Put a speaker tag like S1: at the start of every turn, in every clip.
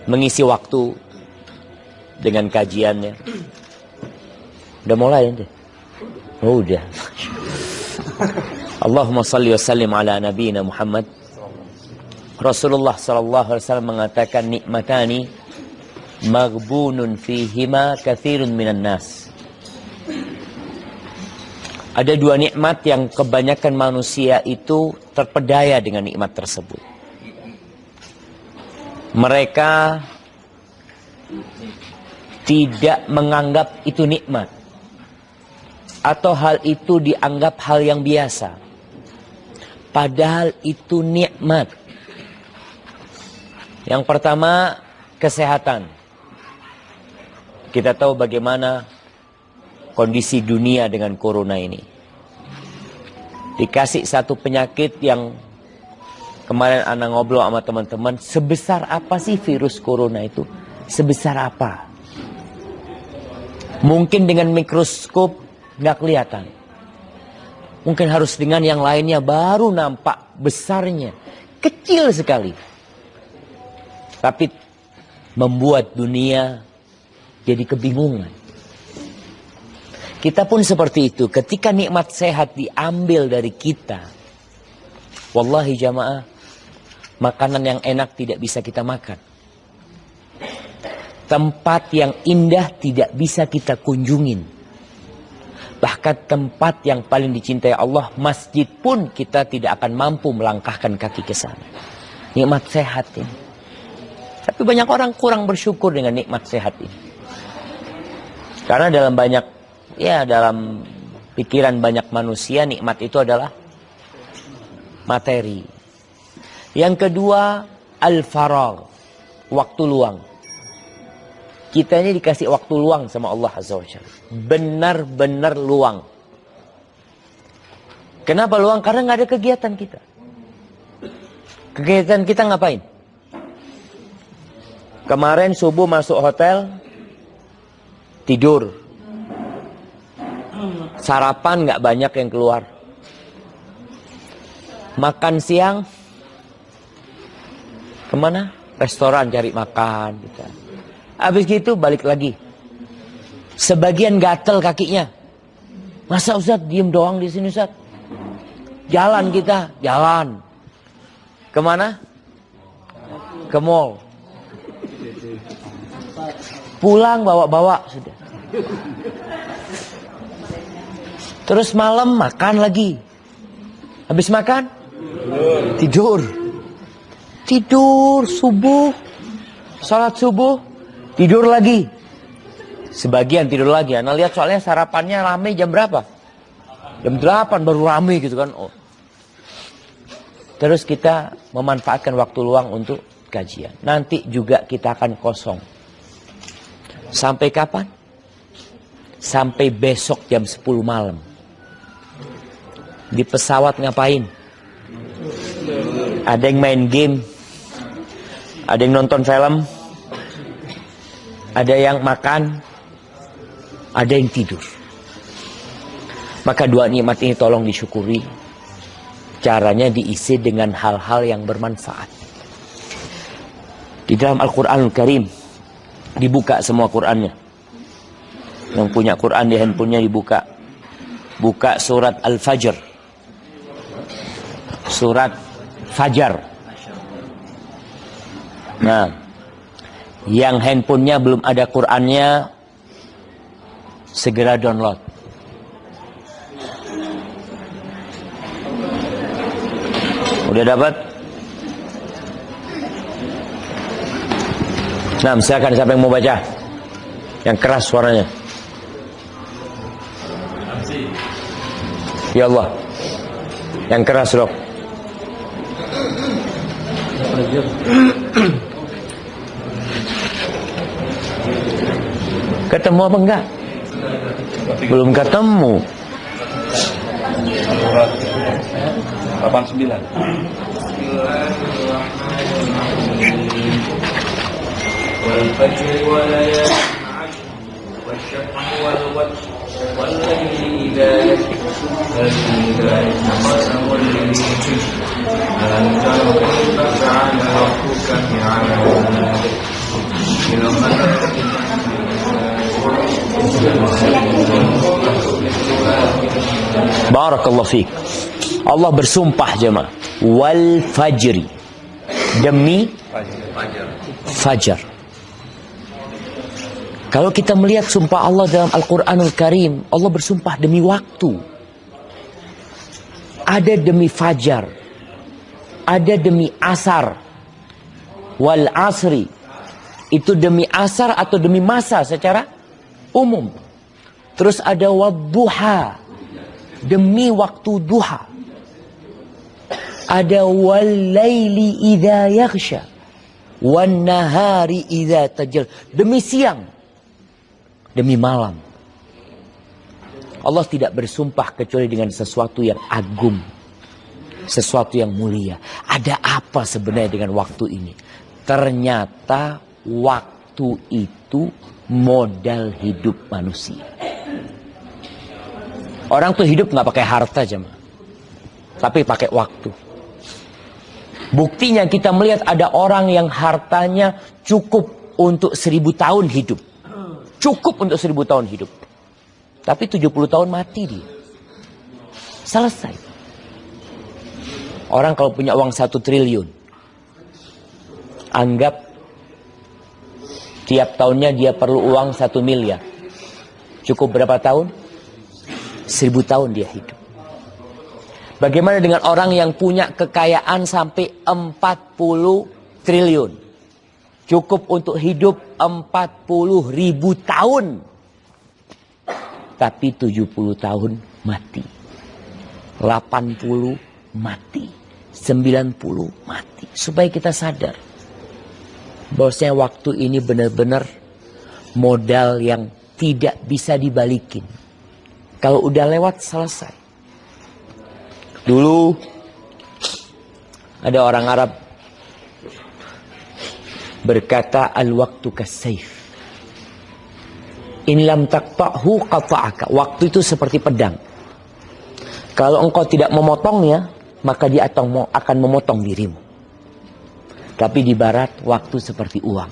S1: mengisi waktu dengan kajiannya. Udah mulai nanti? Oh, udah. Allahumma salli wa sallim ala nabiyina Muhammad. Rasulullah sallallahu alaihi wasallam mengatakan, nikmatani maghbunun fihima katsirun minan nas. Ada dua nikmat yang kebanyakan manusia itu terpedaya dengan nikmat tersebut. Mereka tidak menganggap itu nikmat, atau hal itu dianggap hal yang biasa, padahal itu nikmat. Yang pertama, kesehatan. Kita tahu bagaimana kondisi dunia dengan corona ini. Dikasih satu penyakit yang kemarin anak ngobrol sama teman-teman, sebesar apa sih virus corona itu? Sebesar apa? Mungkin dengan mikroskop nggak kelihatan. Mungkin harus dengan yang lainnya baru nampak besarnya. Kecil sekali. Tapi membuat dunia jadi kebingungan. Kita pun seperti itu. Ketika nikmat sehat diambil dari kita, wallahi jamaah, makanan yang enak tidak bisa kita makan. Tempat yang indah tidak bisa kita kunjungin. Bahkan tempat yang paling dicintai Allah, masjid pun kita tidak akan mampu melangkahkan kaki ke sana. Nikmat sehat ini. Tapi banyak orang kurang bersyukur dengan nikmat sehat ini. Karena dalam pikiran banyak manusia, nikmat itu adalah materi. Yang kedua, al-faragh, waktu luang. Kita ini dikasih waktu luang sama Allah Azza wa Jalla. Benar-benar luang. Kenapa luang? Karena nggak ada kegiatan kita. Kegiatan kita ngapain? Kemarin subuh masuk hotel, tidur. Sarapan nggak banyak yang keluar. Makan siang, kemana? Restoran cari makan. Gitu. Habis gitu balik lagi. Sebagian gatel kakinya. Masa Ustaz diem doang di sini Ustaz? Jalan kita, jalan. Kemana? Ke mall. Pulang bawa-bawa sudah. Terus malam makan lagi. Habis makan? Tidur. Tidur subuh. Salat subuh. Tidur lagi. Sebagian tidur lagi. Nah lihat soalnya sarapannya rame jam berapa? Jam 8 baru rame gitu kan. Oh. Terus kita memanfaatkan waktu luang untuk kajian. Nanti juga kita akan kosong. Sampai kapan? Sampai besok jam 10 malam. Di pesawat ngapain? Ada yang main game. Ada yang nonton film. Ada yang makan. Ada yang tidur. Maka dua nikmat ini tolong disyukuri. Caranya diisi dengan hal-hal yang bermanfaat. Di dalam Al-Quranul Karim dibuka semua Qurannya. Yang punya Quran di handphonenya dibuka. Buka surat Al-Fajr. Surat Fajar. Nah, yang handphonenya belum ada Qurannya, segera download. Udah dapat? Nah, silakan siapa yang mau baca? Yang keras suaranya. Ya Allah. Yang keras, Dok. Ketemu apa enggak? Belum ketemu.
S2: Surat 89. والفجر وليال عشر والشفع والوتر والليل إذا يسر هل في ذلك قسم لذي حجر ألم تر كيف فعل ربك بعاد
S1: Barakallahu fiik. Allah bersumpah jemaah, wal fajri, demi fajar. Kalau kita melihat sumpah Allah dalam Al-Quranul Karim, Allah bersumpah demi waktu. Ada demi fajar, ada demi asar, wal asri, itu demi asar atau demi masa secara umum. Terus ada wadduha, demi waktu duha. Ada wal laili idza yaghsha, wan nahari idza tajal, demi siang, demi malam. Allah tidak bersumpah kecuali dengan sesuatu yang agung, sesuatu yang mulia. Ada apa sebenarnya dengan waktu ini? Ternyata waktu itu modal hidup manusia. Orang tuh hidup nggak pakai harta jemaah, tapi pakai waktu. Buktinya kita melihat ada orang yang hartanya cukup untuk 1000 tahun hidup. Cukup untuk 1000 tahun hidup. Tapi 70 tahun mati dia. Selesai. Orang kalau punya uang 1 triliun. Anggap tiap tahunnya dia perlu uang 1 miliar. Cukup berapa tahun? 1000 tahun dia hidup. Bagaimana dengan orang yang punya kekayaan sampai 40 triliun? Cukup untuk hidup 40.000 tahun. Tapi 70 tahun mati. 80 mati. 90 mati. Supaya kita sadar bahwasanya waktu ini benar-benar modal yang tidak bisa dibalikin. Kalau udah lewat, selesai. Dulu ada orang Arab berkata, al-waktu kas-saif. In lam taqta'hu qata'aka. Waktu itu seperti pedang. Kalau engkau tidak memotongnya, maka dia akan memotong dirimu. Tapi di barat, waktu seperti uang.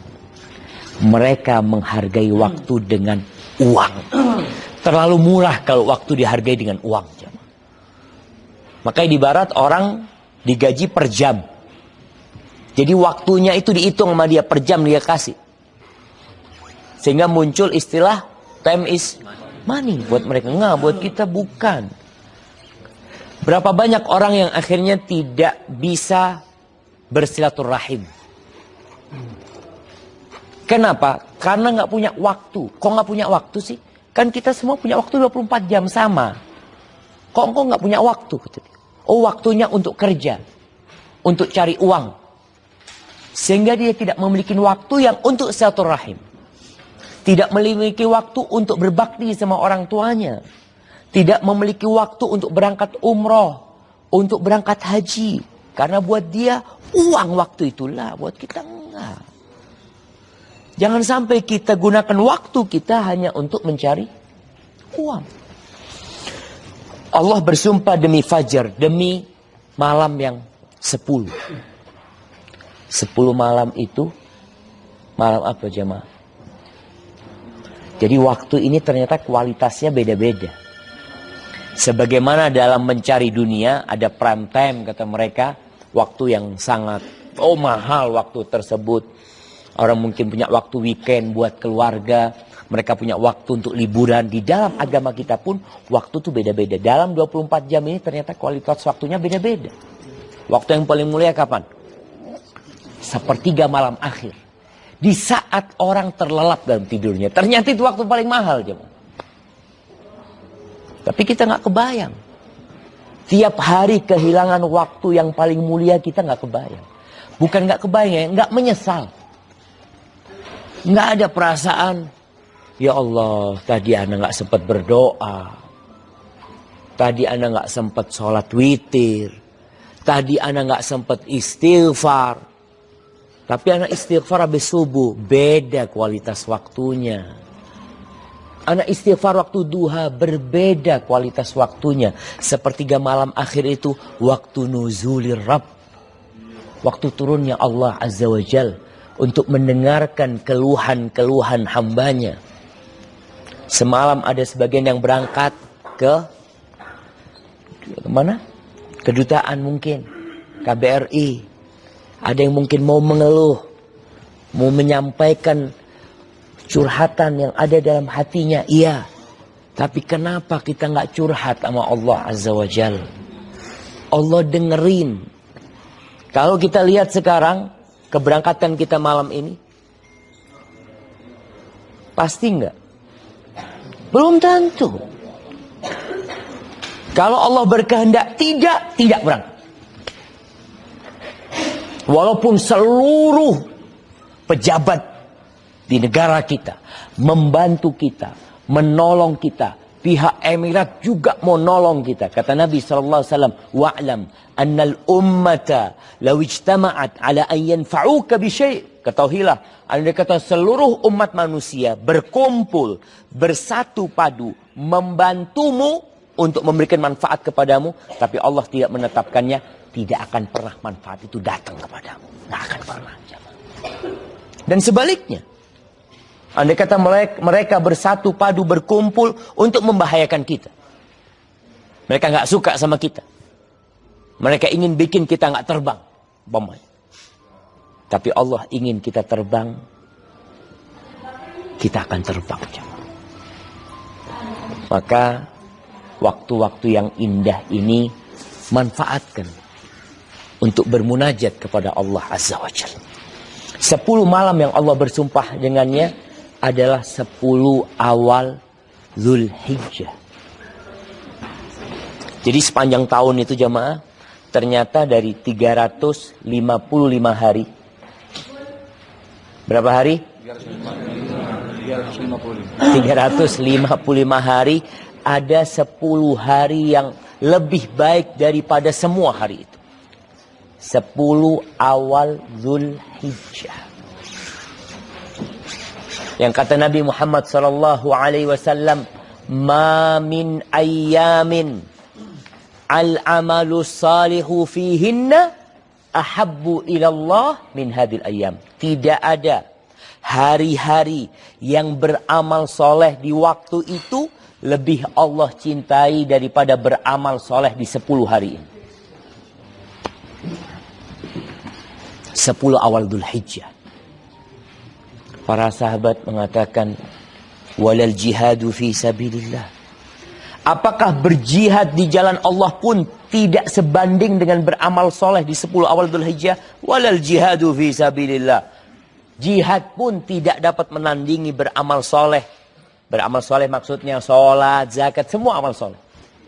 S1: Mereka menghargai waktu dengan uang. Terlalu murah kalau waktu dihargai dengan uang. Makanya di barat orang digaji per jam. Jadi waktunya itu dihitung sama dia, per jam dia kasih. Sehingga muncul istilah time is money buat mereka. Nggak, buat kita bukan. Berapa banyak orang yang akhirnya tidak bisa bersilaturahim. Kenapa? Karena nggak punya waktu. Kok nggak punya waktu sih? Kan kita semua punya waktu 24 jam sama. Kok engkau nggak punya waktu? Oh, waktunya untuk kerja. Untuk cari uang. Sehingga dia tidak memiliki waktu yang untuk silaturahim. Tidak memiliki waktu untuk berbakti sama orang tuanya. Tidak memiliki waktu untuk berangkat umroh. Untuk berangkat haji. Karena buat dia uang waktu itulah. Buat kita enggak. Jangan sampai kita gunakan waktu kita hanya untuk mencari uang. Allah bersumpah demi fajar, demi malam yang 10. 10 malam itu, malam apa jemaah? Jadi waktu ini ternyata kualitasnya beda-beda. Sebagaimana dalam mencari dunia, ada prime time kata mereka, waktu yang sangat mahal waktu tersebut. Orang mungkin punya waktu weekend buat keluarga. Mereka punya waktu untuk liburan. Di dalam agama kita pun waktu itu beda-beda. Dalam 24 jam ini ternyata kualitas waktunya beda-beda. Waktu yang paling mulia kapan? Sepertiga malam akhir. Di saat orang terlelap dalam tidurnya. Ternyata itu waktu paling mahal. Tapi kita nggak kebayang. Tiap hari kehilangan waktu yang paling mulia kita nggak kebayang. Bukan nggak kebayang, nggak menyesal. Nggak ada perasaan, ya Allah, tadi Anda nggak sempat berdoa. Tadi Anda nggak sempat sholat witir. Tadi Anda nggak sempat istighfar. Tapi Anda istighfar habis subuh. Beda kualitas waktunya. Anda istighfar waktu duha. Berbeda kualitas waktunya. Sepertiga malam akhir itu waktu nuzulir Rabb. Waktu turunnya Allah Azza wa Jal. Untuk mendengarkan keluhan-keluhan hambanya. Semalam ada sebagian yang berangkat ke Mana? Kedutaan mungkin, KBRI. Ada yang mungkin mau mengeluh, mau menyampaikan curhatan yang ada dalam hatinya. Iya. Tapi kenapa kita nggak curhat sama Allah Azza wa Jal? Allah dengerin. Kalau kita lihat sekarang, keberangkatan kita malam ini, pasti nggak? Belum tentu. Kalau Allah berkehendak tidak berangkat. Walaupun seluruh pejabat di negara kita membantu kita, menolong kita, pihak Emirat juga mau nolong kita. Kata Nabi SAW, wa'lam annal ummata law ijtama'at ala an yanfa'uka bi syai'. Ketahuilah, andai kata seluruh umat manusia berkumpul, bersatu padu, membantumu untuk memberikan manfaat kepadamu, tapi Allah tidak menetapkannya, tidak akan pernah manfaat itu datang kepadamu. Tidak akan pernah. Dan sebaliknya, andai kata mereka bersatu padu berkumpul untuk membahayakan kita. Mereka nggak suka sama kita. Mereka ingin bikin kita nggak terbang. Tapi Allah ingin kita terbang. Kita akan terbang. Maka waktu-waktu yang indah ini manfaatkan untuk bermunajat kepada Allah Azza wa Jalla. 10 malam yang Allah bersumpah dengannya adalah 10 awal Zulhijjah. Jadi sepanjang tahun itu jamaah, ternyata dari 355 hari. Berapa hari? 355 hari. Ada 10 hari yang lebih baik daripada semua hari itu. 10 awal Zulhijjah. Yang kata Nabi Muhammad sallallahu alaihi wasallam, "Ma min ayyamin al-amalu salihu fihinna ahabbu ila Allah min hadhil ayyam." Tidak ada hari-hari yang beramal soleh di waktu itu lebih Allah cintai daripada beramal soleh di 10 hari ini. 10 awal Dzulhijjah. Para sahabat mengatakan, walal jihadu fi sabilillah. Apakah berjihad di jalan Allah pun tidak sebanding dengan beramal soleh di 10 awal Dzulhijjah? Walal jihadu fi sabilillah. Jihad pun tidak dapat menandingi beramal soleh. Beramal soleh maksudnya sholat, zakat, semua amal soleh.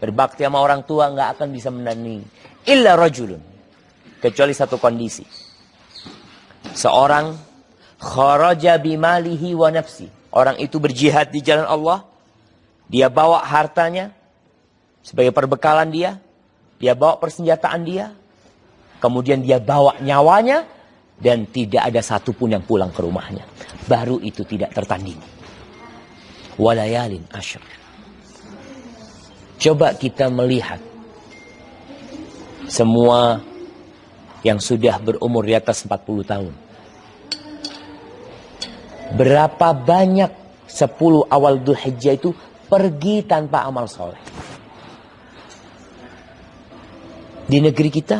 S1: Berbakti sama orang tua nggak akan bisa menandingi. Illa rajulun. Kecuali satu kondisi. Seorang kharaja bimalihi wa nafsi. Orang itu berjihad di jalan Allah. Dia bawa hartanya sebagai perbekalan dia. Dia bawa persenjataan dia. Kemudian dia bawa nyawanya. Dan tidak ada satupun yang pulang ke rumahnya. Baru itu tidak tertandingi. Walayalin asyr. Coba kita melihat semua yang sudah berumur di atas 40 tahun. Berapa banyak 10 awal Dzulhijjah itu pergi tanpa amal soleh. Di negeri kita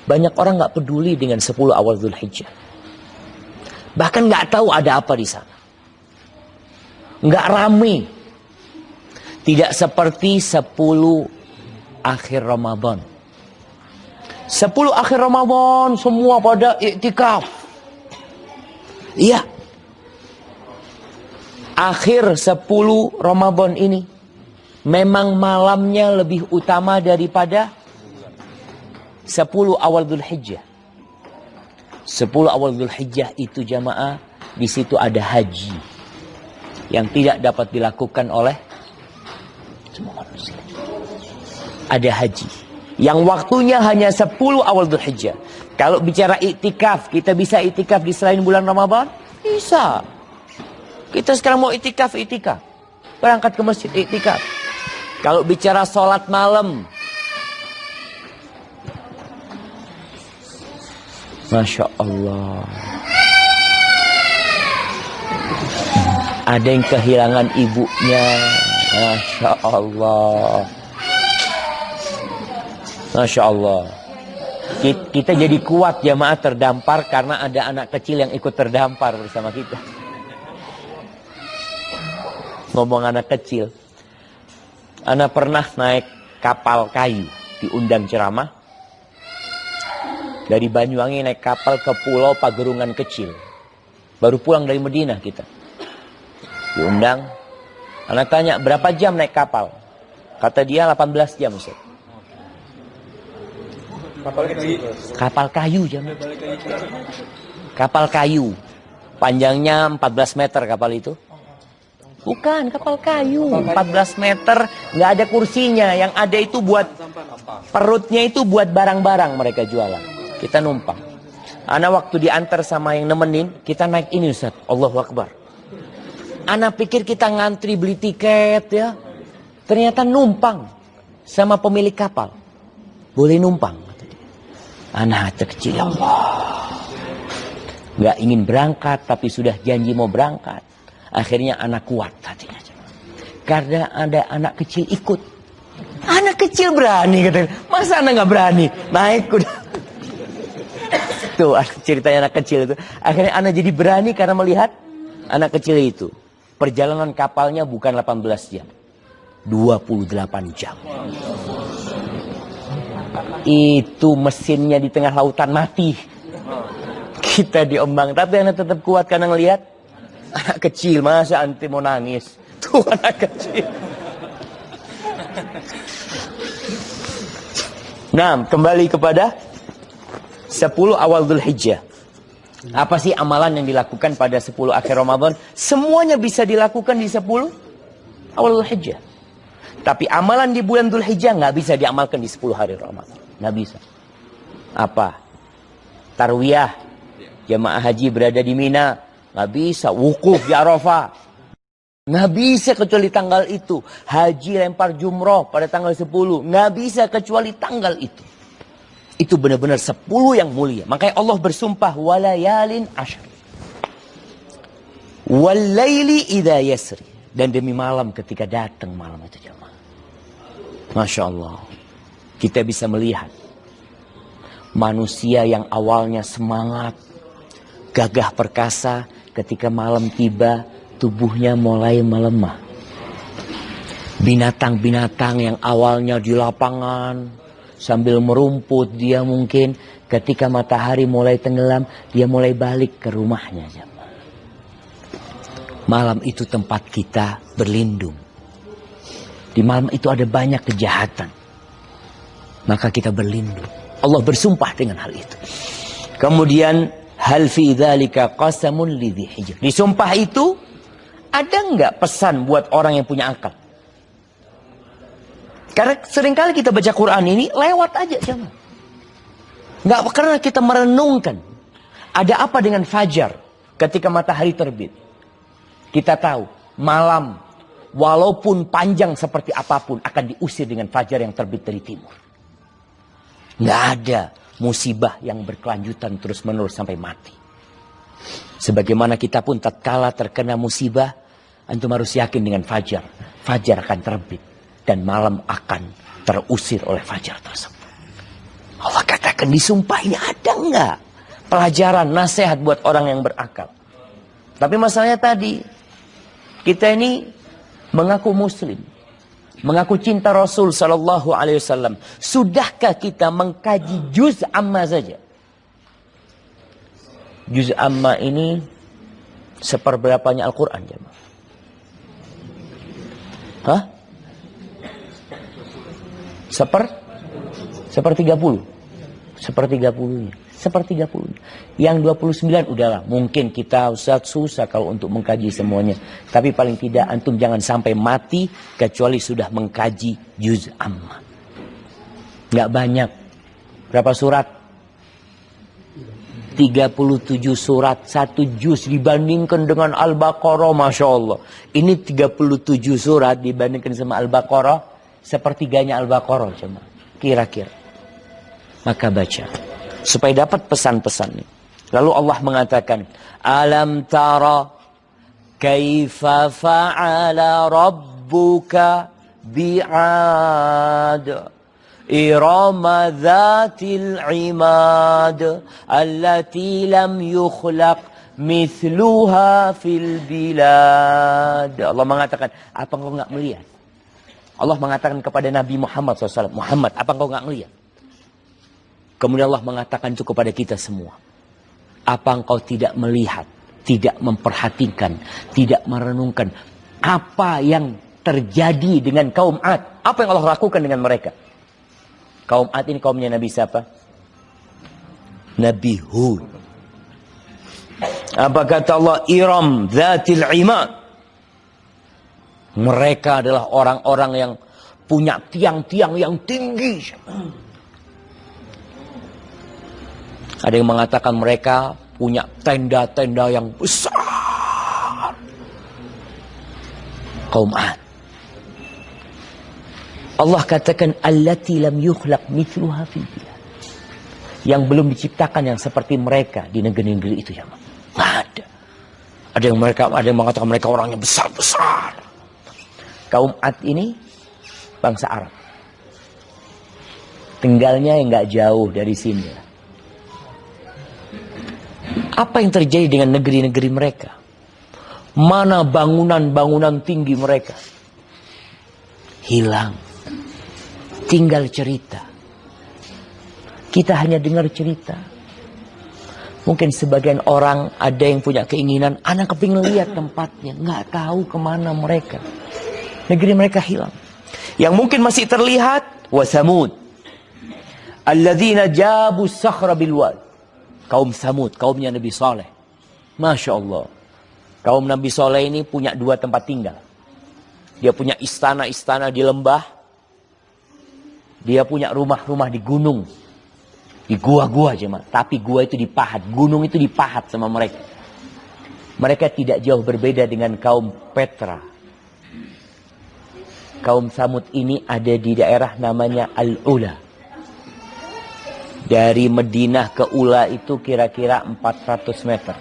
S1: banyak orang gak peduli dengan 10 awal Dzulhijjah. Bahkan gak tahu ada apa di sana. Nggak rame. Tidak seperti 10 akhir Ramadan. 10 akhir Ramadan semua pada iktikaf. Iya. Akhir 10 Ramadan ini memang malamnya lebih utama daripada 10 awal Dzulhijjah. 10 awal Dzulhijjah itu jamaah, di situ ada haji yang tidak dapat dilakukan oleh semua manusia. Ada haji yang waktunya hanya 10 awal Dzulhijjah. Kalau bicara iktikaf, kita bisa iktikaf di selain bulan Ramadan? Bisa. Kita sekarang mau iktikaf. Berangkat ke masjid iktikaf. Kalau bicara sholat malam, Masya Allah. Ada yang kehilangan ibunya. Masya Allah. Masya Allah. Kita jadi kuat jamaah terdampar karena ada anak kecil yang ikut terdampar bersama kita. Ngomong anak kecil. Ana pernah naik kapal kayu, diundang ceramah. Dari Banyuwangi naik kapal ke Pulau Pagerungan kecil. Baru pulang dari Madinah kita. Diundang. Ana tanya, berapa jam naik kapal? Kata dia 18 jam, Ustaz. Kapal kayu jam. Kapal kayu. Panjangnya 14 meter kapal itu. Bukan, kapal kayu. 14 meter, nggak ada kursinya. Yang ada itu buat, perutnya itu buat barang-barang mereka jualan. Kita numpang. Ana waktu diantar sama yang nemenin, kita naik ini Ustaz. Allahu Akbar. Ana pikir kita ngantri beli tiket ya. Ternyata numpang sama pemilik kapal. Boleh numpang. Ana kecil, ya Allah. Nggak ingin berangkat, tapi sudah janji mau berangkat. Akhirnya anak kuat hatinya. Karena ada anak kecil ikut. Anak kecil berani katanya. Masa anak nggak berani? Naik kuda. Tuh ceritanya anak kecil itu. Akhirnya anak jadi berani karena melihat anak kecil itu. Perjalanan kapalnya bukan 18 jam. 28 jam. Itu mesinnya di tengah lautan mati. Kita diombang. Tapi anak tetap kuat karena ngelihat. Anak kecil, masa anti mau nangis? Tuh anak kecil. Nah, kembali kepada 10 awal Dzulhijjah. Apa sih amalan yang dilakukan pada 10 akhir Ramadan? Semuanya bisa dilakukan di 10 awal Dzulhijjah. Tapi amalan di bulan Dzulhijjah nggak bisa diamalkan di 10 hari Ramadan. Nggak bisa. Apa? Tarwiyah. Jamaah haji berada di Mina. Nggak bisa. Wukuf di Arafah. Nggak bisa kecuali tanggal itu. Haji lempar jumroh pada tanggal 10. Nggak bisa kecuali tanggal itu. Itu benar-benar 10 yang mulia. Makanya Allah bersumpah. Walayalin ashar. Walayli idha yasri. Dan demi malam ketika datang malam itu jemaah. Masya Allah. Kita bisa melihat. Manusia yang awalnya semangat. Gagah perkasa. Ketika malam tiba. Tubuhnya mulai melemah. Binatang-binatang yang awalnya di lapangan. Sambil merumput. Dia mungkin ketika matahari mulai tenggelam. Dia mulai balik ke rumahnya jemaah. Malam itu tempat kita berlindung. Di malam itu ada banyak kejahatan. Maka kita berlindung. Allah bersumpah dengan hal itu. Kemudian hal fi dzalika qasamun lidzi hijr. Di sumpah itu ada nggak pesan buat orang yang punya akal? Karena seringkali kita baca Quran ini lewat aja jangan. Nggak karena kita merenungkan ada apa dengan fajar ketika matahari terbit. Kita tahu malam walaupun panjang seperti apapun akan diusir dengan fajar yang terbit dari timur. Nggak ada musibah yang berkelanjutan terus-menerus sampai mati. Sebagaimana kita pun tatkala terkena musibah, antum harus yakin dengan fajar. Fajar akan terbit dan malam akan terusir oleh fajar tersebut. Allah katakan di sumpah ini ada nggak pelajaran, nasihat buat orang yang berakal? Tapi masalahnya tadi, kita ini mengaku muslim, mengaku cinta Rasul Sallallahu Alaihi Wasallam. Sudahkah kita mengkaji juz amma saja? Juz amma ini seperberapanya Al-Quran, jemaah. Hah? Seper 30. Seper 30-nya. Yang 29 udahlah. Mungkin kita Ustaz susah kalau untuk mengkaji semuanya. Tapi paling tidak antum jangan sampai mati kecuali sudah mengkaji juz amma. Nggak banyak. Berapa surat? 37 surat. 1 juz dibandingkan dengan Al-Baqarah. Masya Allah. Ini 37 surat dibandingkan sama Al-Baqarah. Sepertiganya Al-Baqarah. Cuma kira-kira. Maka baca. Supaya dapat pesan-pesannya. Lalu Allah mengatakan, Alam tara kaifa fa'ala rabbuka bi'ad Irama dzatil imad allati lam yukhlaq mithluha fil bilad. Allah mengatakan, apa engkau enggak melihat? Allah mengatakan kepada Nabi Muhammad SAW, Muhammad, apa engkau enggak melihat? Kemudian Allah mengatakan itu kepada kita semua. Apa engkau tidak melihat, tidak memperhatikan, tidak merenungkan apa yang terjadi dengan kaum Ad? Apa yang Allah lakukan dengan mereka? Kaum Ad ini kaumnya Nabi siapa? Nabi Hud. Apa kata Allah? Iram dzatil imad. Mereka adalah orang-orang yang punya tiang-tiang yang tinggi. Ada yang mengatakan mereka punya tenda-tenda yang besar. Kaum Ad. Allah katakan allati lam yukhlaq mithluha fil bilad. Yang belum diciptakan yang seperti mereka di negeri-negeri itu ya. Nggak ada. Ada yang mengatakan mereka orangnya besar-besar. Kaum Ad ini bangsa Arab. Tinggalnya yang nggak jauh dari sini. Apa yang terjadi dengan negeri-negeri mereka? Mana bangunan-bangunan tinggi mereka? Hilang. Tinggal cerita. Kita hanya dengar cerita. Mungkin sebagian orang ada yang punya keinginan, anak kepingin lihat tempatnya, nggak tahu kemana mereka. Negeri mereka hilang. Yang mungkin masih terlihat, wa Samud. Alladzina jabu sakhra bil wad. Kaum Samud, kaumnya Nabi Saleh. Masya Allah. Kaum Nabi Saleh ini punya 2 tempat tinggal. Dia punya istana-istana di lembah. Dia punya rumah-rumah di gunung. Di gua-gua jemaah. Tapi gua itu dipahat. Gunung itu dipahat sama mereka. Mereka tidak jauh berbeda dengan kaum Petra. Kaum Samud ini ada di daerah namanya Al-Ula. Dari Madinah ke Ula itu kira-kira 400 meter.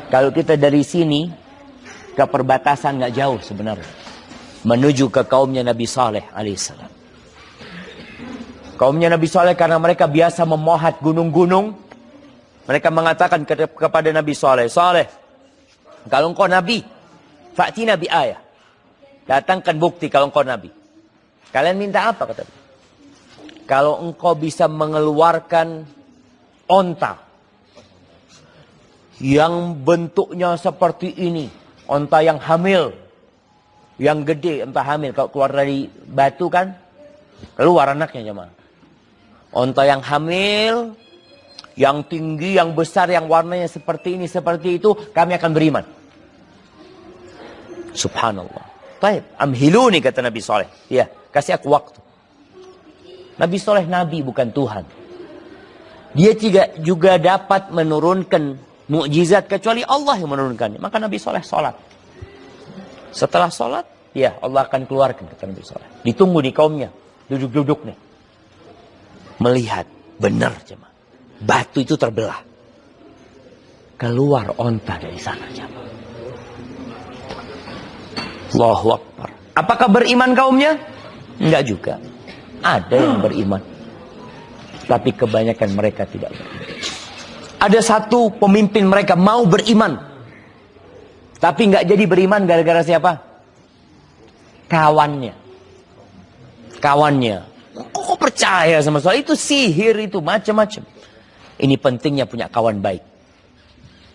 S1: Kalau kita dari sini ke perbatasan nggak jauh sebenarnya. Menuju ke kaumnya Nabi Saleh alaihissalam. Kaumnya Nabi Saleh karena mereka biasa memohat gunung-gunung. Mereka mengatakan kepada Nabi Saleh, Saleh, kalau engkau Nabi, fa'tina bi ayah. Datangkan bukti kalau engkau Nabi. Kalian minta apa kata dia? Kalau engkau bisa mengeluarkan onta yang bentuknya seperti ini, onta yang hamil, yang gede, onta hamil, kalau keluar dari batu kan, keluar anaknya jemaah. Onta yang hamil, yang tinggi, yang besar, yang warnanya seperti ini, seperti itu, kami akan beriman. Subhanallah. Baik, amhiluni kata Nabi Saleh. Ya, kasih aku waktu. Nabi Saleh Nabi bukan Tuhan. Dia juga dapat menurunkan mukjizat kecuali Allah yang menurunkannya. Maka Nabi Saleh sholat. Setelah sholat, ya Allah akan keluarkan kata Nabi Saleh. Ditunggu di kaumnya, duduk-duduk nih. Melihat, benar jemaah. Batu itu terbelah. Keluar onta dari sana jemaah. Allahu Akbar. Apakah beriman kaumnya? Enggak juga. Ada yang beriman. Tapi kebanyakan mereka tidak beriman. Ada satu pemimpin mereka mau beriman. Tapi enggak jadi beriman gara-gara siapa? Kawannya. Kawannya. Kok percaya sama soal itu sihir itu macam-macam. Ini pentingnya punya kawan baik.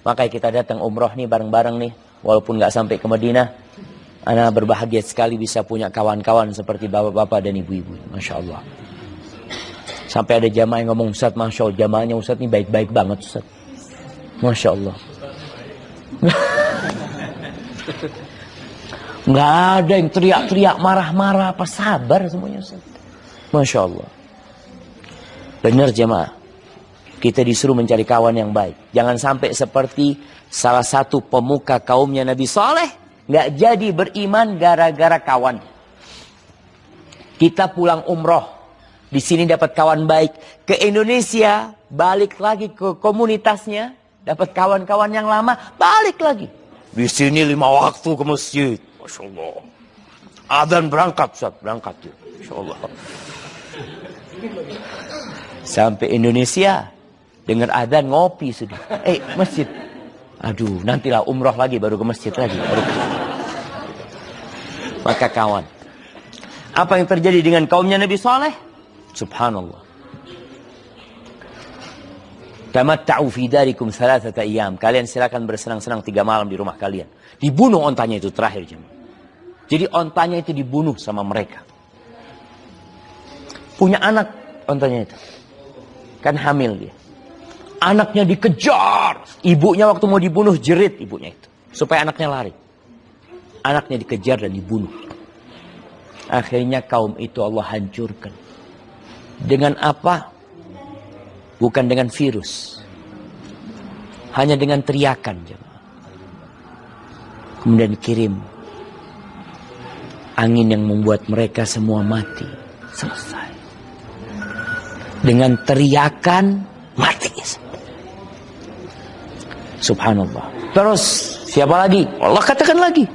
S1: Makanya kita datang umroh nih bareng-bareng nih. Walaupun nggak sampai ke Madinah. Ana berbahagia sekali bisa punya kawan-kawan seperti bapak-bapak dan ibu-ibu. Masya Allah. Sampai ada jamaah yang ngomong, Ustaz, Masya Allah. Jamaahnya Ustaz ini baik-baik banget Ustaz. Masya Allah. Nggak ada yang teriak-teriak, marah-marah. Apa sabar semuanya Ustaz. Masya Allah. Benar jemaah. Kita disuruh mencari kawan yang baik. Jangan sampai seperti salah satu pemuka kaumnya Nabi Saleh. Nggak jadi beriman gara-gara kawan. Kita pulang umroh. Di sini dapat kawan baik. Ke Indonesia. Balik lagi ke komunitasnya. Dapat kawan-kawan yang lama. Balik lagi. Di sini 5 waktu ke masjid. Masya Allah. Adzan berangkat Ustaz. Berangkat ya. Masya Allah. Sampai Indonesia, dengar adzan ngopi sudah. Masjid. Aduh, nantilah umroh lagi baru ke masjid lagi. Maka kawan, apa yang terjadi dengan kaumnya Nabi Saleh? Subhanallah. Tamatta'u fi darikum thalathata ayyam. Kalian silakan bersenang-senang 3 malam di rumah kalian. Dibunuh ontanya itu terakhir jemaah. Jadi ontanya itu dibunuh sama mereka. Punya anak ontanya itu. Kan hamil dia. Anaknya dikejar. Ibunya waktu mau dibunuh jerit ibunya itu. Supaya anaknya lari. Anaknya dikejar dan dibunuh. Akhirnya kaum itu Allah hancurkan. Dengan apa? Bukan dengan virus. Hanya dengan teriakan. Kemudian kirim angin yang membuat mereka semua mati. Selesai. Dengan teriakan mati. Subhanallah. Terus siapa lagi? Allah katakan lagi.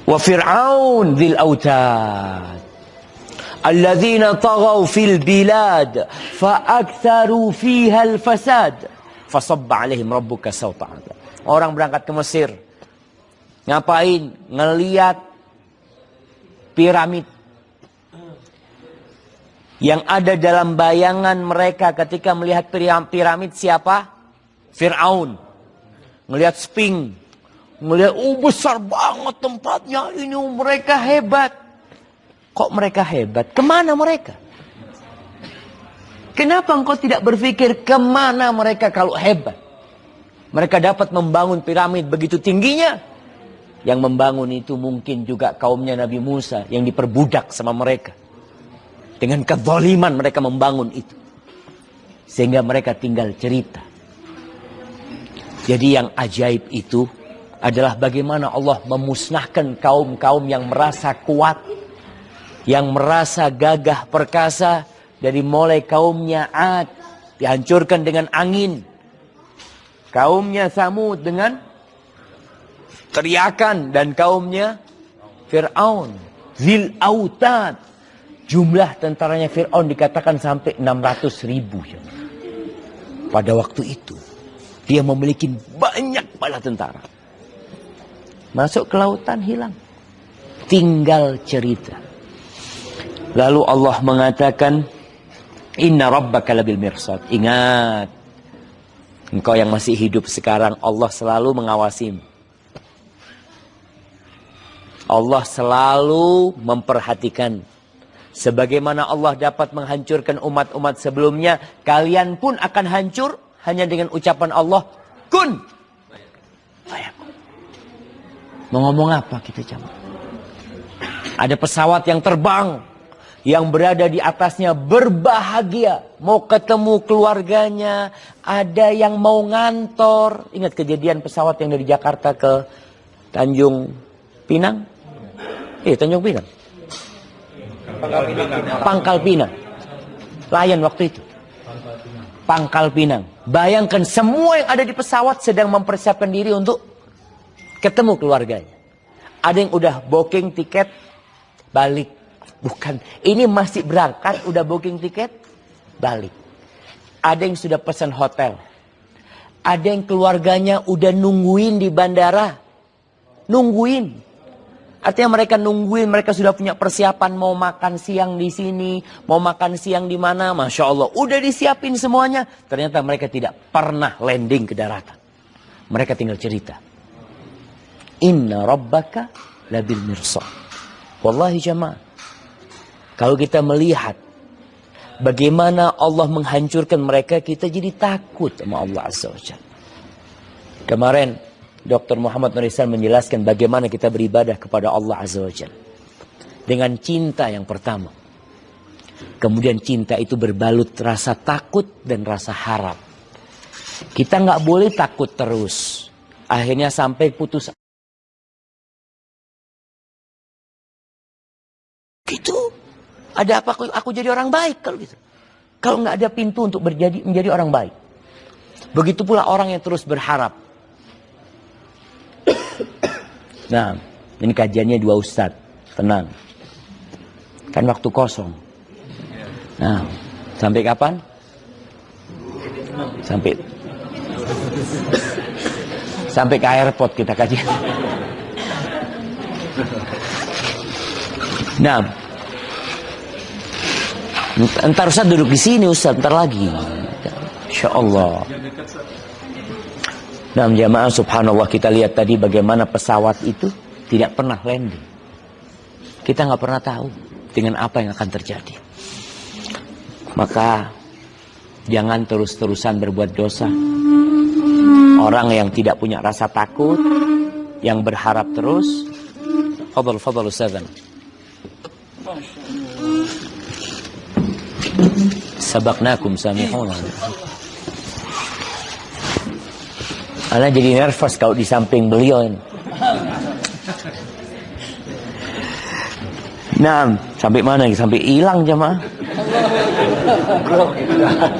S1: Wa Fir'aun dzil autad. Alladzina taghaw fil bilad fa'aktharu fiha al-fasad fasabba 'alaihim rabbuka sawta 'adzab. Orang berangkat ke Mesir. Ngapain? Ngeliat piramid. Yang ada dalam bayangan mereka ketika melihat piramid siapa? Fir'aun. Ngelihat Sphinx. Ngelihat besar banget tempatnya. Ini mereka hebat. Kok mereka hebat? Kemana mereka? Kenapa engkau tidak berpikir kemana mereka kalau hebat? Mereka dapat membangun piramid begitu tingginya. Yang membangun itu mungkin juga kaumnya Nabi Musa yang diperbudak sama mereka. Dengan kezaliman mereka membangun itu. Sehingga mereka tinggal cerita. Jadi yang ajaib itu adalah bagaimana Allah memusnahkan kaum-kaum yang merasa kuat. Yang merasa gagah perkasa. Dari mulai kaumnya Ad. Dihancurkan dengan angin. Kaumnya Samud dengan teriakan. Dan kaumnya Fir'aun. Zil autad. Jumlah tentaranya Fir'aun dikatakan sampai 600.000. Pada waktu itu. Dia memiliki banyak bala tentara. Masuk ke lautan hilang. Tinggal cerita. Lalu Allah mengatakan. Inna rabbaka labil mirsad. Ingat. Engkau yang masih hidup sekarang. Allah selalu mengawasimu. Allah selalu memperhatikan. Sebagaimana Allah dapat menghancurkan umat-umat sebelumnya. Kalian pun akan hancur. Hanya dengan ucapan Allah. Kun. Mau ngomong apa kita jamaah? Ada pesawat yang terbang. Yang berada di atasnya berbahagia. Mau ketemu keluarganya. Ada yang mau ngantor. Ingat kejadian pesawat yang dari Jakarta ke Tanjung Pinang? Tanjung Pinang. Pangkal Pinang. Lion waktu itu. Pangkal Pinang. Bayangkan semua yang ada di pesawat sedang mempersiapkan diri untuk ketemu keluarganya. Ada yang udah booking tiket balik. Bukan, ini masih berangkat, udah booking tiket, balik. Ada yang sudah pesan hotel. Ada yang keluarganya udah nungguin di bandara. Nungguin. Artinya mereka nungguin, mereka sudah punya persiapan mau makan siang di sini, mau makan siang di mana, Masya Allah. Udah disiapin semuanya. Ternyata mereka tidak pernah landing ke daratan. Mereka tinggal cerita. Inna rabbaka labil mirsad. Wallahi jamaah. Kalau kita melihat bagaimana Allah menghancurkan mereka, kita jadi takut sama Allah Azza wa Jalla. Kemarin Dr. Muhammad Nur Ihsan menjelaskan bagaimana kita beribadah kepada Allah Azza wa Jalla. Dengan cinta yang pertama. Kemudian cinta itu berbalut rasa takut dan rasa harap. Kita nggak boleh takut terus. Akhirnya sampai putus. Gitu. Ada apa aku jadi orang baik kalau gitu. Kalau nggak ada pintu untuk menjadi orang baik. Begitu pula orang yang terus berharap. Nah, ini kajiannya 2 ustadz. Tenang. Kan waktu kosong. Nah, Sampai kapan? Sampai ke airport kita kaji. Nah, entar Ustaz duduk di sini Ustaz, entar lagi. Insyaallah. Nah, jamaah subhanallah, kita lihat tadi bagaimana pesawat itu tidak pernah landing. Kita nggak pernah tahu dengan apa yang akan terjadi. Maka jangan terus-terusan berbuat dosa. Orang yang tidak punya rasa takut, yang berharap terus. Fadal Ustazan. Sabaqnakum samihuna. Ana jadi nervous kalau di samping beliau ini. Nah, sampai mana? Sampai hilang jemaah.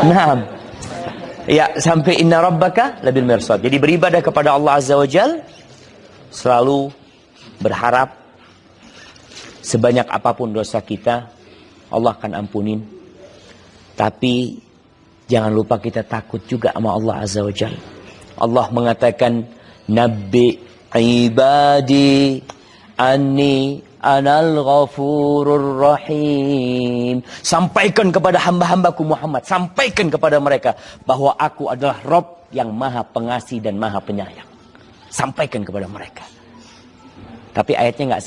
S1: Nah, ya, sampai inna rabbaka labil mirsad. Jadi beribadah kepada Allah Azza wa Jal, selalu berharap sebanyak apapun dosa kita, Allah akan ampunin. Tapi jangan lupa kita takut juga sama Allah Azza wa Jal. Allah mengatakan, Nabbi ibadi anni anal ghafurur rahim. Sampaikan kepada hamba-hambaku Muhammad, sampaikan kepada mereka bahwa aku adalah Rabb yang maha pengasih dan maha penyayang. Sampaikan kepada mereka. Tapi ayatnya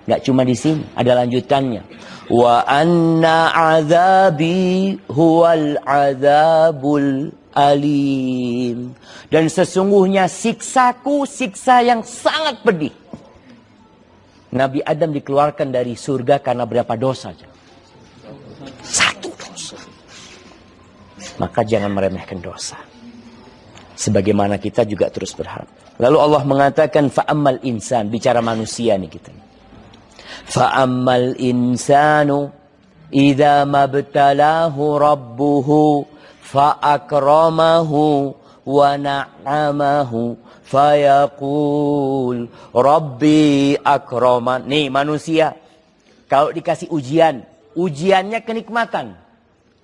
S1: nggak cuma di sini, ada lanjutannya. Wa anna azabi huwal azabul alim. Dan sesungguhnya siksaku, siksa yang sangat pedih. Nabi Adam dikeluarkan dari surga karena berapa dosa? Satu dosa. Maka jangan meremehkan dosa. Sebagaimana kita juga terus berharap. Lalu Allah mengatakan, fa'ammal insan. Bicara manusia nih kita. Fa'ammal insanu idza mabtalahu rabbuhu fa'akramahu wa na'amahu fayaqul Rabbi akraman. Nih manusia, kalau dikasih ujian, ujiannya kenikmatan.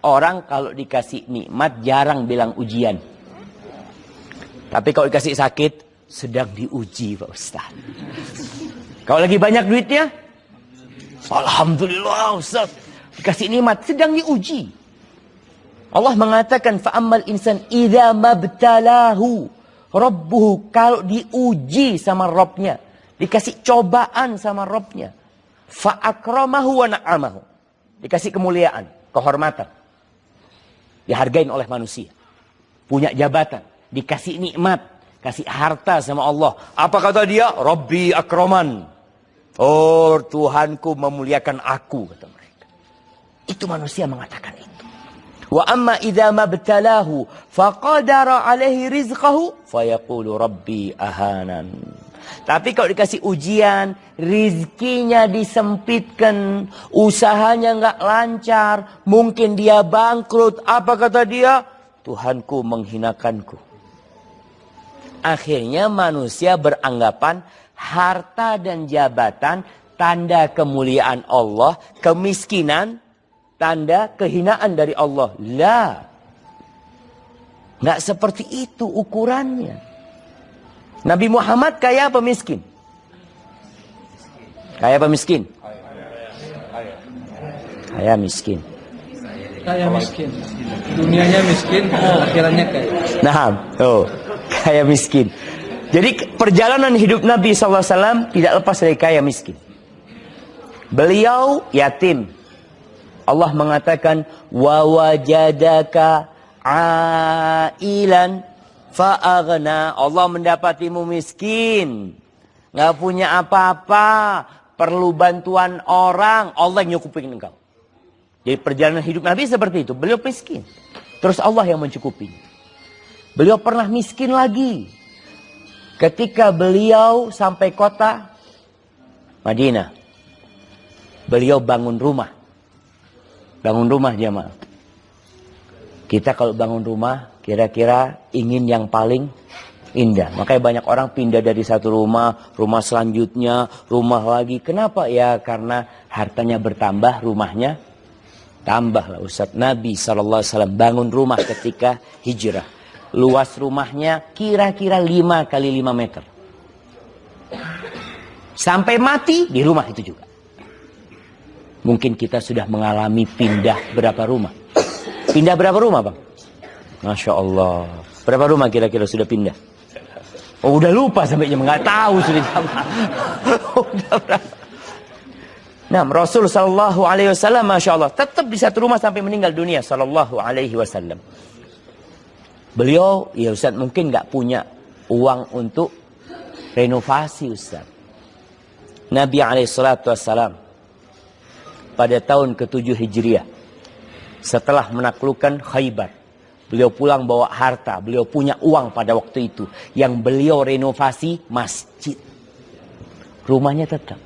S1: Orang kalau dikasih nikmat jarang bilang ujian. Tapi kalau dikasih sakit, sedang diuji Pak Ustaz. Kalau lagi banyak duitnya, alhamdulillah Ustaz. Dikasih nikmat, sedang diuji. Allah mengatakan, fa'ammal insan idza mabtalahu Rabbuhu, kalau diuji sama Rabbnya, dikasih cobaan sama Rabbnya, fa'akramahu wa na'amahu, dikasih kemuliaan, kehormatan, dihargain oleh manusia, punya jabatan, dikasih nikmat, kasih harta sama Allah. Apa kata dia? Rabbi akraman. Oh, Tuhanku memuliakan aku, kata mereka. Itu manusia mengatakan itu. Wa amma idza mabtalahu faqadara alaihi rizqahu fayaqulu rabbi ahanan. Tapi kalau dikasih ujian, rizkinya disempitkan, usahanya nggak lancar, mungkin dia bangkrut. Apa kata dia? Tuhanku menghinakanku. Akhirnya manusia beranggapan harta dan jabatan tanda kemuliaan Allah, kemiskinan tanda kehinaan dari Allah. Lah, nggak seperti itu ukurannya. Nabi Muhammad kaya apa miskin? Kaya apa miskin? Kaya miskin.
S3: Kaya miskin. Dunianya miskin, akhirannya kaya.
S1: Nah, kaya miskin. Jadi perjalanan hidup Nabi SAW tidak lepas dari kaya miskin. Beliau yatim. Allah mengatakan, wa wajadaka ailan fa'aghna. Allah mendapatimu miskin, nggak punya apa-apa, perlu bantuan orang, Allah yang nyukupin engkau. Jadi perjalanan hidup Nabi seperti itu. Beliau miskin, terus Allah yang mencukupi. Beliau pernah miskin lagi ketika beliau sampai kota Madinah. Beliau bangun rumah. Bangun rumah jemaah. Kita kalau bangun rumah kira-kira ingin yang paling indah. Makanya banyak orang pindah dari satu rumah, rumah selanjutnya, rumah lagi. Kenapa? Ya karena hartanya bertambah, rumahnya Tambahlah Ustaz, Nabi SAW bangun rumah ketika hijrah. Luas rumahnya kira-kira 5 kali 5 meter. Sampai mati di rumah itu juga. Mungkin kita sudah mengalami pindah berapa rumah? Pindah berapa rumah Bang? Masya Allah. Berapa rumah kira-kira sudah pindah? Oh, udah lupa sampai jam, nggak tahu sudah jam. Udah berapa? Nah, Rasul sallallahu alaihi wasallam Masya Allah tetap di satu rumah sampai meninggal dunia sallallahu alaihi wasallam. Beliau, ya Ustaz, mungkin nggak punya uang untuk renovasi Ustaz. Nabi alaihi salatu wassalam pada tahun ke-7 Hijriah setelah menaklukkan Khaybar, beliau pulang bawa harta, beliau punya uang pada waktu itu yang beliau renovasi masjid. Rumahnya tetap.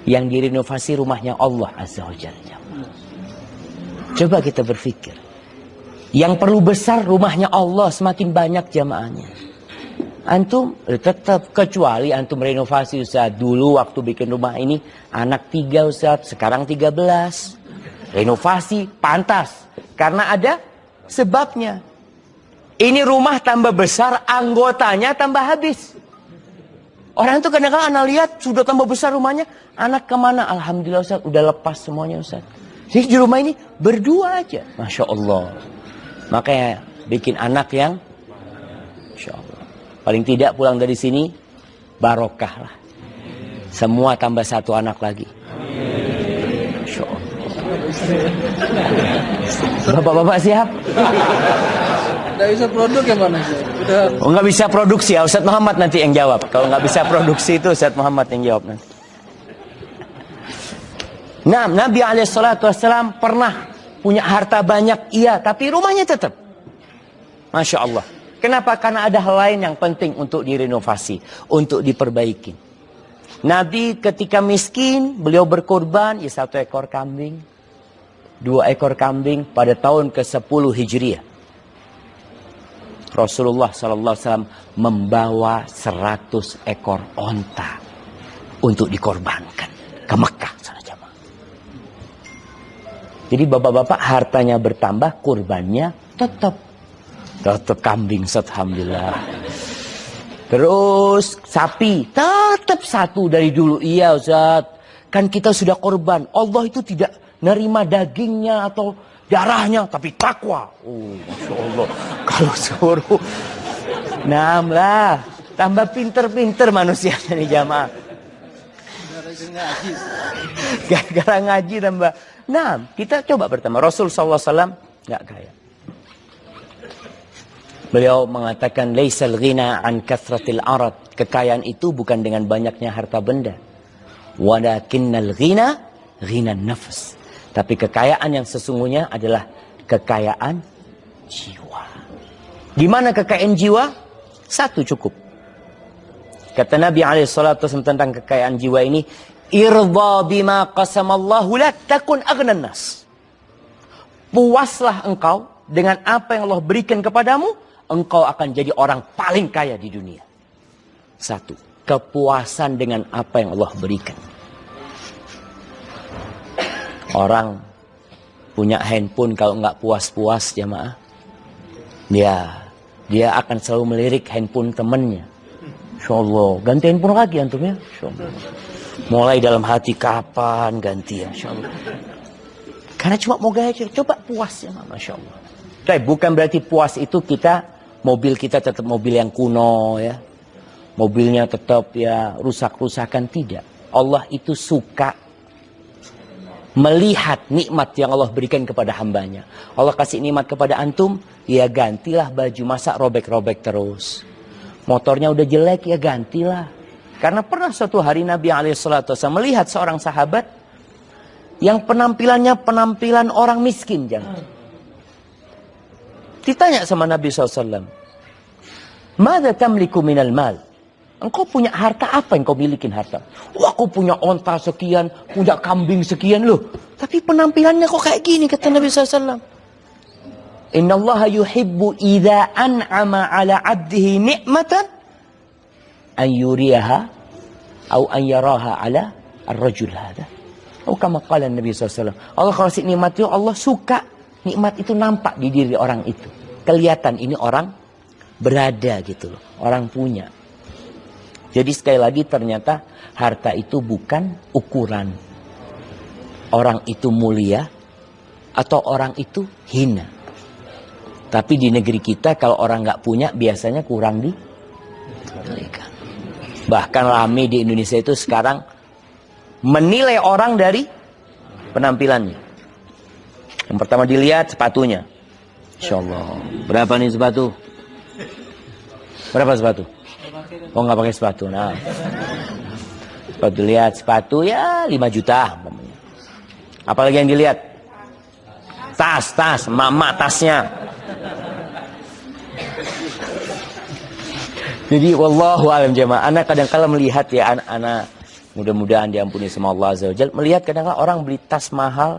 S1: Yang direnovasi rumahnya Allah Azza wa Jalla. Coba kita berpikir. Yang perlu besar rumahnya Allah, semakin banyak jamaahnya. Antum tetap, kecuali antum renovasi Ustaz. Dulu waktu bikin rumah ini anak 3 Ustaz, sekarang 13. Renovasi pantas karena ada sebabnya. Ini rumah tambah besar, anggotanya tambah habis. Orang itu kadang-kadang anak lihat sudah tambah besar rumahnya, anak kemana? Alhamdulillah Ustaz, udah lepas semuanya Ustaz. Jadi di rumah ini berdua aja, Masya Allah. Makanya bikin anak yang Masya Allah. Paling tidak pulang dari sini barokah lah. Semua tambah 1 anak lagi. Masya Allah. Bapak-bapak siap?
S3: Nggak bisa produk yang mana sih? Udah.
S1: Oh, nggak bisa produksi ya, Ustadz Muhammad nanti yang jawab. Kalau nggak bisa produksi itu Ustadz Muhammad yang jawab nanti. Nah, Nabi SAW pernah punya harta banyak, iya, tapi rumahnya tetap. Masya Allah. Kenapa? Karena ada hal lain yang penting untuk direnovasi, untuk diperbaiki. Nabi ketika miskin, beliau berkorban, ya 1 ekor kambing, 2 ekor kambing pada tahun ke-10 Hijriah. Rasulullah SAW membawa 100 ekor onta untuk dikorbankan ke Mekah sana jamaah. Jadi bapak-bapak hartanya bertambah, kurbannya tetap kambing, alhamdulillah. Terus sapi tetap 1 dari dulu. Iya Ustaz, kan kita sudah korban. Allah itu tidak nerima dagingnya atau darahnya, tapi takwa. Oh, Masya Allah. Kalau suruh, lah, tambah pinter-pinter manusianya nih jamaah. Gara-gara ngaji tambah. Nah, kita coba pertama. Rasul SAW nggak kaya. Beliau mengatakan, Laisal ghina an kathratil arad. Kekayaan itu bukan dengan banyaknya harta benda. Walakinnal ghina, ghina nafs. Tapi kekayaan yang sesungguhnya adalah kekayaan jiwa. Gimana kekayaan jiwa? 1 cukup. Kata Nabi SAW tentang kekayaan jiwa ini, Irda bima qasamallahu lak takun aghnan nas. Puaslah engkau dengan apa yang Allah berikan kepadamu, engkau akan jadi orang paling kaya di dunia. 1. Kepuasan dengan apa yang Allah berikan. Orang punya handphone kalau nggak puas-puas jamaah, dia akan selalu melirik handphone temannya. Insya Allah, ganti handphone lagi antum ya. Insya Allah. Mulai dalam hati kapan ganti ya, Insya Allah. Karena cuma mau gaya, coba puas ya, Masya Allah. Tapi bukan berarti puas itu mobil kita tetap mobil yang kuno ya. Mobilnya tetap ya rusak-rusakan, tidak. Allah itu suka melihat nikmat yang Allah berikan kepada hambanya. Allah kasih nikmat kepada antum, ya gantilah baju, masa robek-robek terus. Motornya udah jelek, ya gantilah. Karena pernah suatu hari Nabi SAW melihat seorang sahabat yang penampilannya penampilan orang miskin. Jangan. Ditanya sama Nabi SAW, Mada tamliku minal mal? Engkau punya harta apa yang kau milikin harta? Wah, aku punya onta sekian, punya kambing sekian loh. Tapi penampilannya kok kayak gini, kata Nabi SAW. Inna Allah yuhibbu idha an'ama ala abdihi ni'matan an yuriyaha au an yaraha ala ar-rajul hadha. Oh, kama qala Nabi SAW. Allah kalau kasih nikmat itu, Allah suka nikmat itu nampak di diri orang itu. Kelihatan ini orang berada gitu loh. Orang punya. Jadi sekali lagi ternyata harta itu bukan ukuran. Orang itu mulia atau orang itu hina. Tapi di negeri kita kalau orang nggak punya biasanya kurang diberikan. Bahkan rame di Indonesia itu sekarang menilai orang dari penampilannya. Yang pertama dilihat sepatunya. Insya Allah. Berapa nih sepatu? Berapa sepatu? Oh, nggak pakai sepatu. Nah, sepatu lihat sepatu ya 5 juta. Apalagi yang dilihat? Tas, mama tasnya. Jadi wallahu alam jemaah. Anak kadang-kala melihat ya anak-anak, mudah-mudahan diampuni sama Allah Azza wa Jalla. Melihat kadang-kala orang beli tas mahal.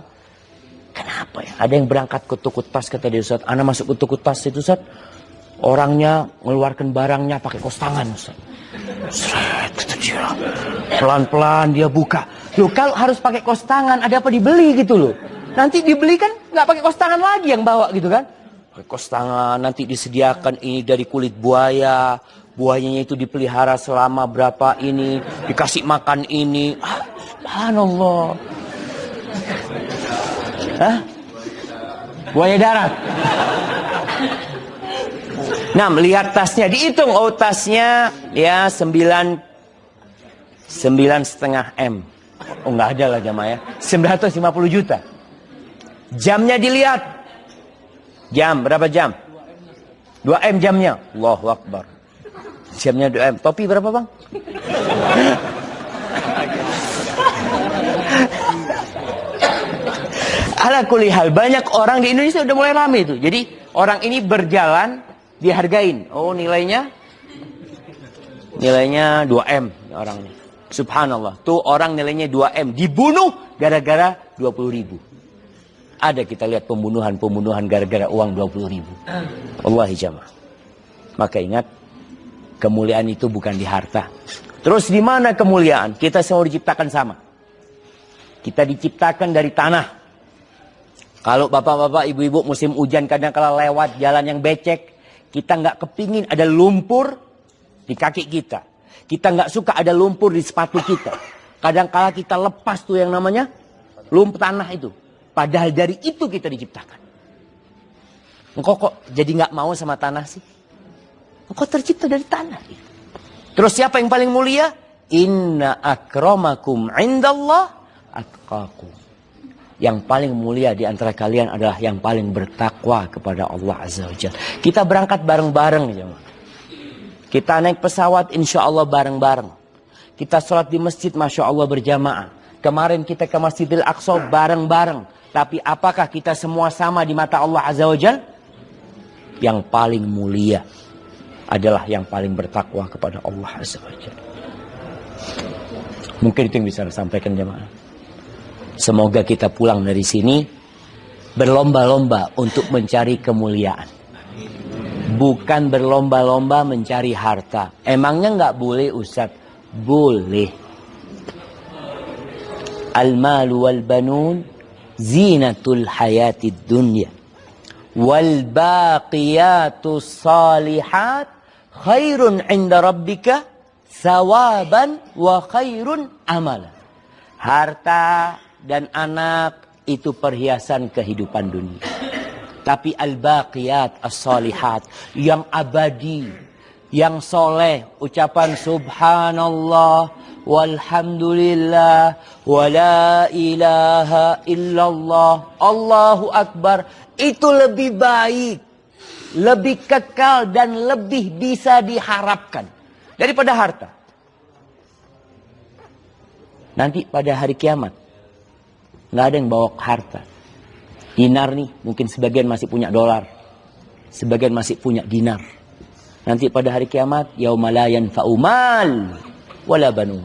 S1: Kenapa ya? Ada yang berangkat ke toko tas, kata dia, Ustaz. Anak masuk ke toko tas itu, Ustaz. Orangnya mengeluarkan barangnya pakai kos tangan, Ustaz. Seret, kata dia. Pelan-pelan dia buka. Loh, kalau harus pakai kos tangan, ada apa dibeli gitu loh. Nanti dibeli kan nggak pakai kos tangan lagi yang bawa gitu kan. Pakai kos tangan, nanti disediakan ini dari kulit buaya. Buayanya itu dipelihara selama berapa ini. Dikasih makan ini. Subhanallah. Hah? Buaya darat. Nah, melihat tasnya. Dihitung, oh tasnya ya 9,5 M. Oh, nggak ada lah jamaah ya. 950 juta. Jamnya dilihat. Jam, berapa jam? 2 M jamnya. Allahu Akbar. Jamnya 2 M. Topi berapa bang? Ala kulli hal, banyak orang di Indonesia udah mulai rame itu. Jadi orang ini berjalan dihargain. Oh, nilainya 2M orangnya. Subhanallah. Tuh orang nilainya 2M dibunuh gara-gara 20.000. Ada kita lihat pembunuhan gara-gara uang 20.000. Wallahi jamaah. Maka ingat, kemuliaan itu bukan di harta. Terus di mana kemuliaan? Kita semua diciptakan sama. Kita diciptakan dari tanah. Kalau bapak-bapak, ibu-ibu musim hujan kadang-kala lewat jalan yang becek, kita nggak kepingin ada lumpur di kaki kita. Kita nggak suka ada lumpur di sepatu kita. Kadang-kala kita lepas tuh yang namanya lumpur tanah itu. Padahal dari itu kita diciptakan. Engkau kok jadi nggak mau sama tanah sih? Engkau tercipta dari tanah. Terus siapa yang paling mulia? Inna akramakum indallah atqakum. Yang paling mulia di antara kalian adalah yang paling bertakwa kepada Allah Azza wa Jalla. Kita berangkat bareng-bareng. Kita naik pesawat insya Allah bareng-bareng. Kita sholat di masjid masya Allah berjamaah. Kemarin kita ke Masjidil Aqsa bareng-bareng. Tapi apakah kita semua sama di mata Allah Azza wa Jalla? Yang paling mulia adalah yang paling bertakwa kepada Allah Azza wa Jalla. Mungkin itu yang bisa saya sampaikan jemaah. Semoga kita pulang dari sini berlomba-lomba untuk mencari kemuliaan. Bukan berlomba-lomba mencari harta. Emangnya nggak boleh Ustaz? Boleh. Al-malu wal banun zinatul hayatid dunya. Wal baqiyatus salihat khairun inda rabbika sawaban wa khairun amala. Harta dan anak itu perhiasan kehidupan dunia. Tapi al-baqiyat as-salihat, yang abadi, yang soleh, ucapan subhanallah, walhamdulillah, wa la ilaha illallah, Allahu Akbar, itu lebih baik, lebih kekal dan lebih bisa diharapkan daripada harta. Nanti pada hari kiamat nggak ada yang bawa harta. Dinar nih, mungkin sebagian masih punya dolar, sebagian masih punya dinar. Nanti pada hari kiamat, yauma la yanfa'u mal wala banun.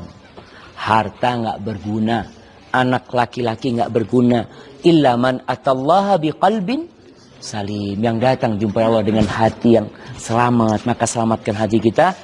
S1: Harta nggak berguna, anak laki-laki nggak berguna, illa man atallaha biqalbin salim, yang datang jumpa Allah dengan hati yang selamat. Maka selamatkan hati kita